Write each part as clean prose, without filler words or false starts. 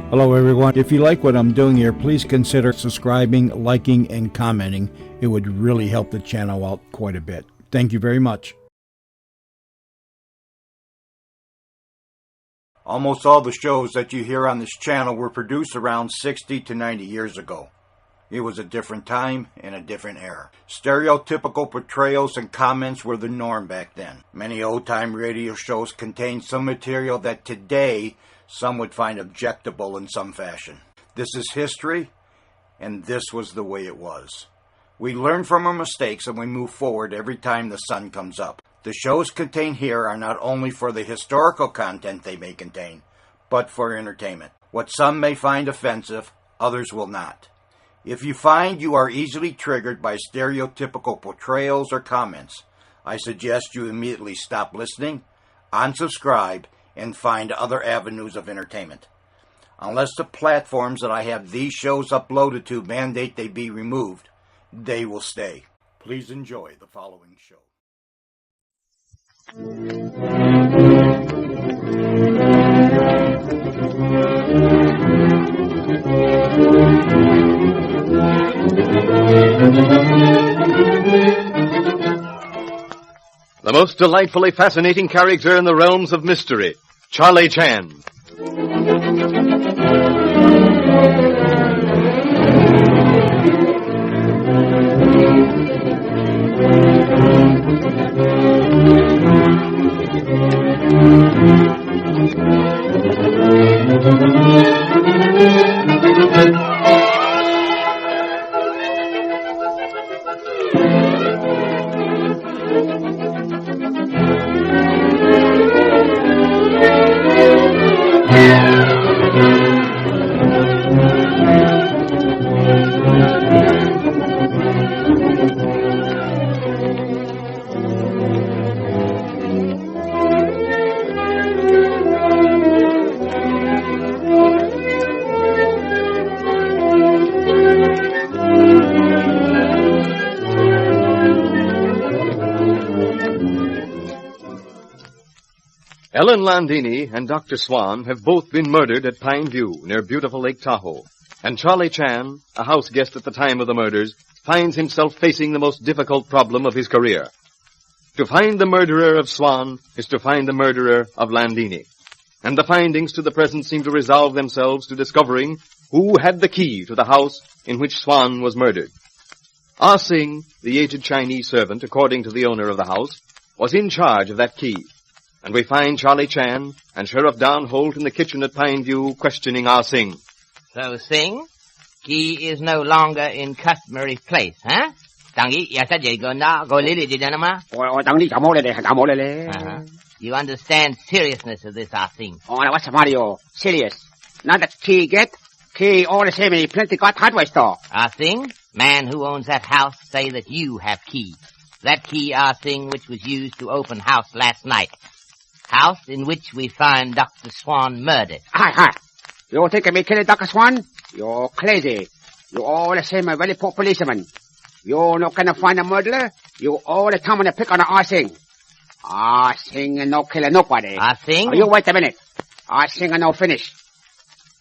Hello everyone. If you like what I'm doing here, please consider subscribing, liking, and commenting. It would really help the channel out quite a bit. Thank you very much. Almost all the shows that you hear on this channel were produced around 60 to 90 years ago. It was a different time and a different era. Stereotypical portrayals and comments were the norm back then. Many old-time radio shows contained some material that today some would find objectable in some fashion. This is history, and this was the way it was. We learn from our mistakes and we move forward every time the sun comes up. The shows contained here are not only for the historical content they may contain, but for entertainment. What some may find offensive, others will not. If you find you are easily triggered by stereotypical portrayals or comments, I suggest you immediately stop listening, unsubscribe, and find other avenues of entertainment. Unless the platforms that I have these shows uploaded to mandate they be removed, they will stay. Please enjoy the following show. The most delightfully fascinating character in the realms of mystery, Charlie Chan. Ellen Landini and Dr. Swan have both been murdered at Pine View, near beautiful Lake Tahoe. And Charlie Chan, a house guest at the time of the murders, finds himself facing the most difficult problem of his career. To find the murderer of Swan is to find the murderer of Landini. And the findings to the present seem to resolve themselves to discovering who had the key to the house in which Swan was murdered. Ah Sing, the aged Chinese servant, according to the owner of the house, was in charge of that key. And we find Charlie Chan and Sheriff Don Holt in the kitchen at Pine View questioning Ah Sing. So, Sing, key is no longer in customary place, huh? You understand seriousness of this, Ah Sing. Oh, what's the matter? Serious. Now that key get, key all the same in plenty got hardware store. Ah Sing, man who owns that house say that you have key. That key, Ah Sing, which was used to open house last night. House in which we find Dr. Swan murdered. Hi. You think me killing Dr. Swan? You're crazy. You all the same a very poor policeman. You're not gonna find a murderer. You all the time on the pick on Ah Sing. Ah Sing no killing nobody. Ah Sing? Oh, you wait a minute. Ah Sing no finish.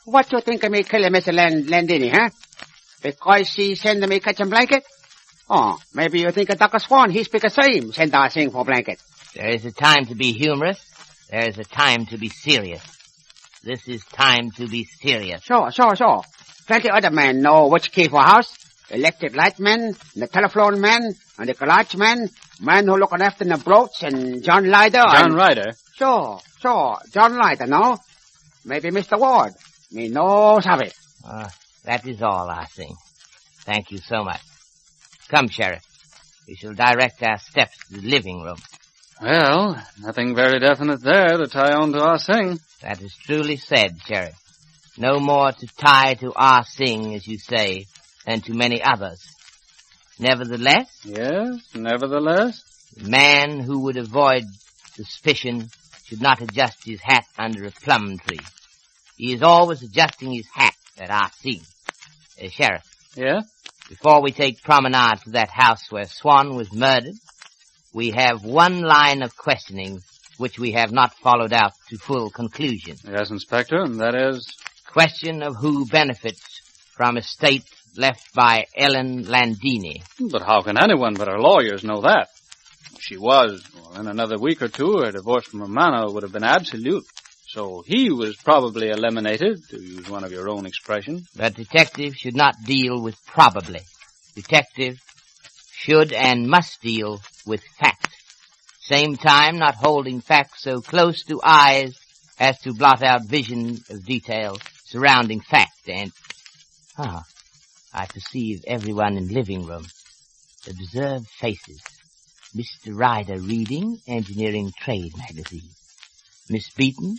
What you think of me killing Mr. Landini, huh? Because she send me kitchen blanket? Oh, maybe you think of Dr. Swan. He speak the same. Send Ah Sing for blanket. There is a time to be humorous. There is a time to be serious. This is time to be serious. Sure. Plenty other men know which key for house. Electric light man, the telephone man, and the garage man who looking after the boats, and John Ryder. John Ryder? Sure. John Ryder, no? Maybe Mr. Ward. Me knows of it. That is all, I think. Thank you so much. Come, Sheriff. We shall direct our steps to the living room. Well, nothing very definite there to tie on to Ah Sing. That is truly said, Sheriff. No more to tie to Ah Sing, as you say, than to many others. Nevertheless? Yes, nevertheless? The man who would avoid suspicion should not adjust his hat under a plum tree. He is always adjusting his hat at Ah Sing. Sheriff. Yeah? Before we take promenade to that house where Swan was murdered, we have one line of questioning which we have not followed out to full conclusion. Yes, Inspector, and that is? question of who benefits from a estate left by Ellen Landini. But how can anyone but our lawyers know that? She was. Well, in another week or two, her divorce from Romano would have been absolute. So he was probably eliminated, to use one of your own expressions. But detective should not deal with probably. Detective should and must deal with fact. Same time, not holding facts so close to eyes as to blot out vision of detail surrounding fact. And, I perceive everyone in living room. Observe faces. Mr. Ryder reading Engineering Trade magazine. Miss Beaton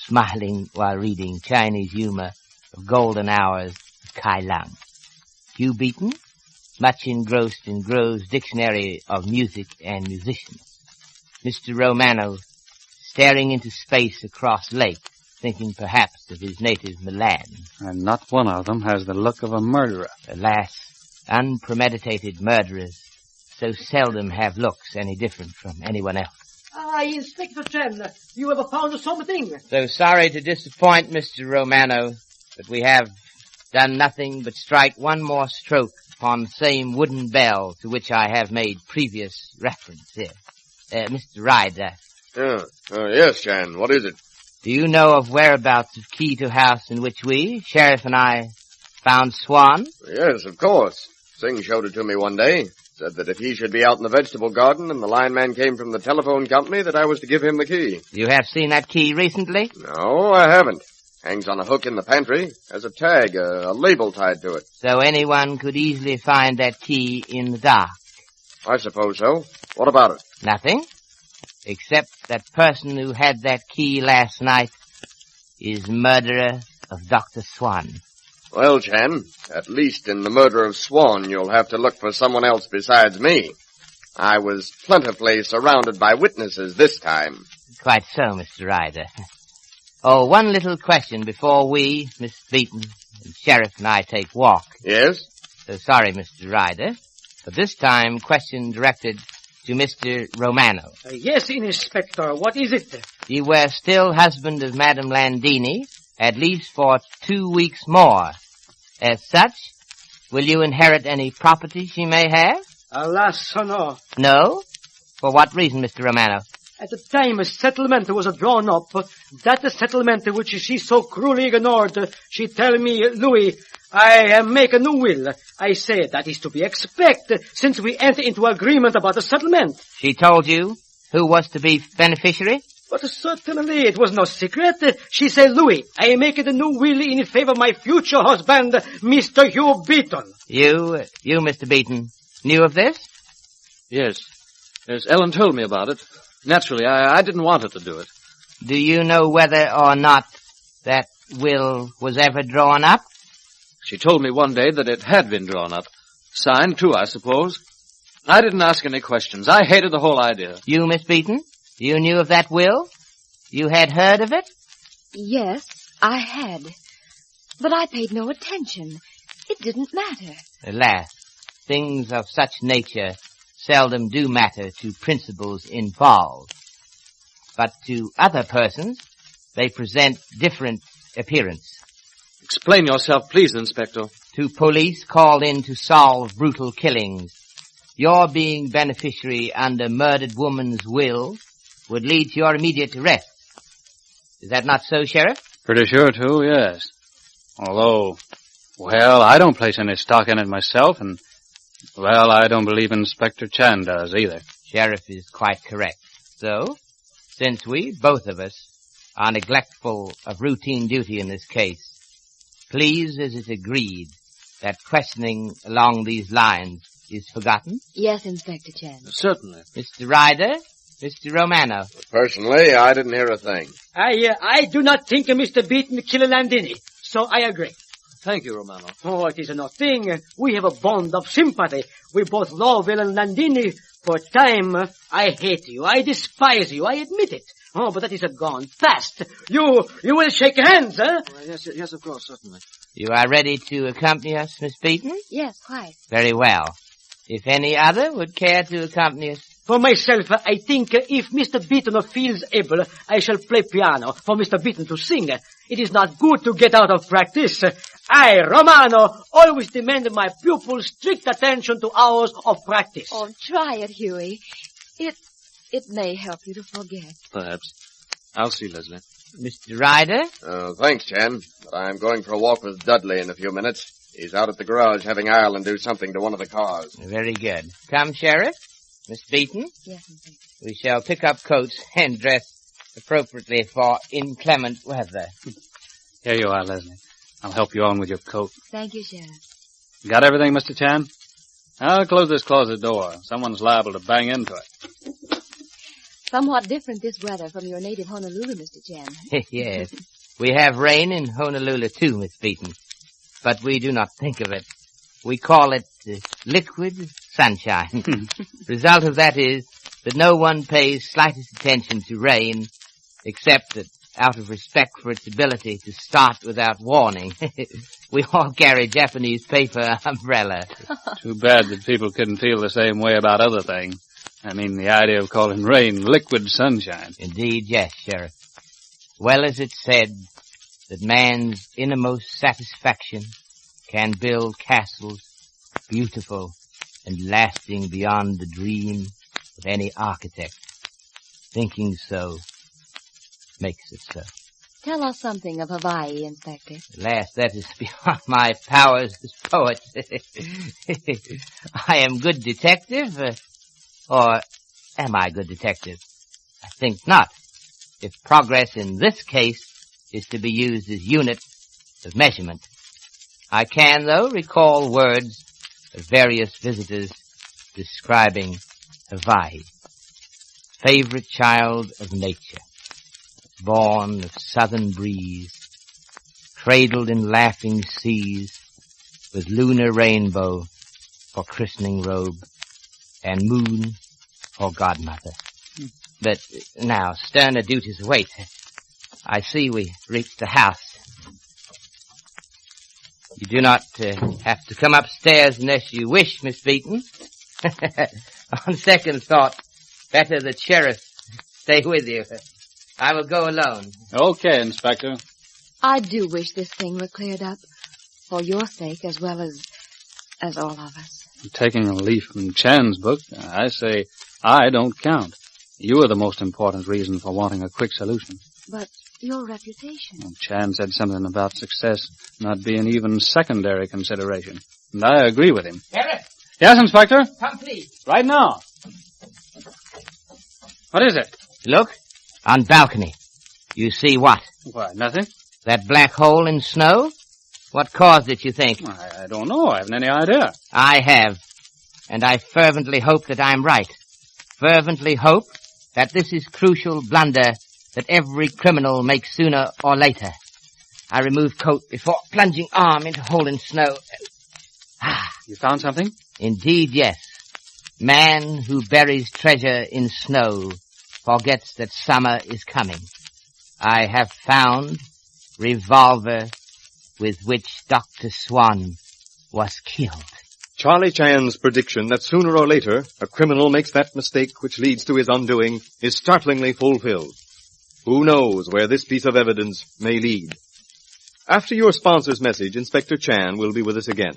smiling while reading Chinese humor of golden hours of Kai Lung. Hugh Beaton much engrossed in Grove's Dictionary of Music and Musicians. Mr. Romano staring into space across lake, thinking perhaps of his native Milan. And not one of them has the look of a murderer. Alas, unpremeditated murderers so seldom have looks any different from anyone else. Inspector Chen, you have found something. So sorry to disappoint Mr. Romano, but we have done nothing but strike one more stroke upon the same wooden bell to which I have made previous reference here. Mr. Ryder. Yes, Chan. What is it? Do you know of whereabouts of key to house in which we, Sheriff and I, found Swan? Yes, of course. Singh showed it to me one day. Said that if he should be out in the vegetable garden and the lineman came from the telephone company, that I was to give him the key. You have seen that key recently? No, I haven't. Hangs on a hook in the pantry. Has a tag, a label tied to it. So anyone could easily find that key in the dark? I suppose so. What about it? Nothing. Except that person who had that key last night is murderer of Dr. Swan. Well, Chan, at least in the murder of Swan, you'll have to look for someone else besides me. I was plentifully surrounded by witnesses this time. Quite so, Mr. Ryder. Oh, one little question before we, Miss Beaton, and Sheriff and I take walk. Yes? So sorry, Mr. Ryder, but this time question directed to Mr. Romano. Yes, Inspector, what is it? You were still husband of Madame Landini, at least for 2 weeks more. As such, will you inherit any property she may have? Alas, no. No? For what reason, Mr. Romano? At the time a settlement was drawn up, that settlement which she so cruelly ignored, she tell me, Louis, I make a new will. I say that is to be expected, since we enter into agreement about the settlement. She told you who was to be beneficiary? But certainly it was no secret. She said, Louis, I make it a new will in favor of my future husband, Mr. Hugh Beaton. You, Mr. Beaton, knew of this? Yes. Yes, Ellen told me about it. Naturally, I didn't want her to do it. Do you know whether or not that will was ever drawn up? She told me one day that it had been drawn up. Signed, too, I suppose. I didn't ask any questions. I hated the whole idea. You, Miss Beaton? You knew of that will? You had heard of it? Yes, I had. But I paid no attention. It didn't matter. Alas, things of such nature seldom do matter to principals involved. But to other persons, they present different appearance. Explain yourself, please, Inspector. To police called in to solve brutal killings, your being beneficiary under murdered woman's will would lead to your immediate arrest. Is that not so, Sheriff? Pretty sure, too, yes. Although, well, I don't place any stock in it myself, and, well, I don't believe Inspector Chan does either. Sheriff is quite correct. So, since we, both of us, are neglectful of routine duty in this case, please, is it agreed that questioning along these lines is forgotten? Yes, Inspector Chen. Certainly. Mr. Ryder, Mr. Romano. Personally, I didn't hear a thing. I do not think Mr. Beaton killed Landini, so I agree. Thank you, Romano. Oh, it is nothing. We have a bond of sympathy. We both love Ellen Landini. For time, I hate you. I despise you. I admit it. Oh, but that is gone fast. You will shake hands, huh? Yes, of course, certainly. You are ready to accompany us, Miss Beaton? Yes, quite. Very well. If any other would care to accompany us, For myself, I think if Mr. Beaton feels able, I shall play piano for Mr. Beaton to sing. It is not good to get out of practice. I, Romano, always demand my pupils' strict attention to hours of practice. Oh, try it, Huey. It may help you to forget. Perhaps. I'll see Leslie. Mr. Ryder? Thanks, Chan. But I'm going for a walk with Dudley in a few minutes. He's out at the garage having Ireland do something to one of the cars. Very good. Come, Sheriff. Miss Beaton? Yes, Inspector. We shall pick up coats and dress appropriately for inclement weather. Here you are, Leslie. I'll help you on with your coat. Thank you, Sheriff. Got everything, Mr. Chan? I'll close this closet door. Someone's liable to bang into it. Somewhat different this weather from your native Honolulu, Mr. Chan. Yes. We have rain in Honolulu too, Miss Beaton. But we do not think of it. We call it liquid sunshine. Result of that is that no one pays slightest attention to rain, except that out of respect for its ability to start without warning. We all carry Japanese paper umbrella. Too bad that people couldn't feel the same way about other things. I mean, the idea of calling rain liquid sunshine. Indeed, yes, Sheriff. Well is it said that man's innermost satisfaction can build castles beautiful and lasting beyond the dream of any architect. Thinking so makes it so. Tell us something of Hawaii, Inspector. Alas, that is beyond my powers as poet. I am good detective, or am I good detective? I think not. If progress in this case is to be used as unit of measurement. I can, though, recall words of various visitors describing Hawaii. Favorite child of nature, born of southern breeze, cradled in laughing seas, with lunar rainbow for christening robe, and moon for godmother. But now, sterner duties await. I see we reached the house. You do not have to come upstairs unless you wish, Miss Beaton. On second thought, better the sheriff stay with you. I will go alone. Okay, Inspector. I do wish this thing were cleared up. For your sake as well as all of us. Taking a leaf from Chan's book, I say I don't count. You are the most important reason for wanting a quick solution. But your reputation. Well, Chan said something about success not being even secondary consideration. And I agree with him. Sheriff! Yes, Inspector? Come, please. Right now. What is it? Look, on balcony. You see what? Why, nothing. That black hole in snow? What caused it, you think? I don't know. I haven't any idea. I have. And I fervently hope that I'm right. Fervently hope that this is crucial blunder that every criminal makes sooner or later. I remove coat before plunging arm into hole in snow. You found something? Indeed, yes. Man who buries treasure in snow forgets that summer is coming. I have found revolver with which Dr. Swan was killed. Charlie Chan's prediction that sooner or later a criminal makes that mistake which leads to his undoing is startlingly fulfilled. Who knows where this piece of evidence may lead? After your sponsor's message, Inspector Chan will be with us again.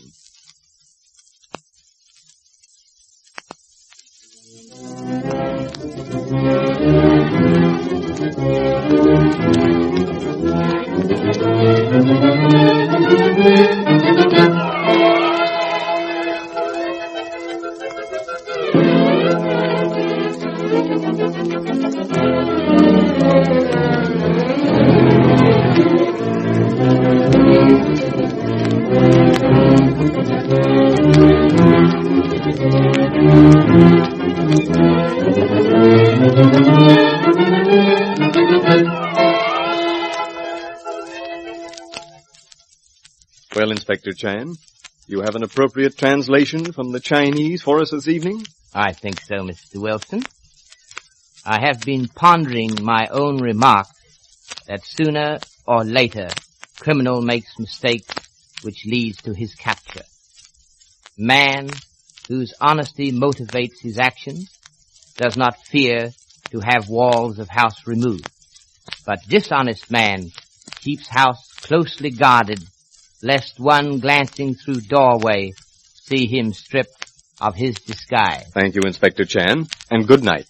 Well, Inspector Chan, you have an appropriate translation from the Chinese for us this evening? I think so, Mr. Wilson. I have been pondering my own remark that sooner or later criminal makes mistake which leads to his capture. Man whose honesty motivates his actions does not fear to have walls of house removed. But dishonest man keeps house closely guarded, lest one glancing through doorway see him stripped of his disguise. Thank you, Inspector Chan, and good night.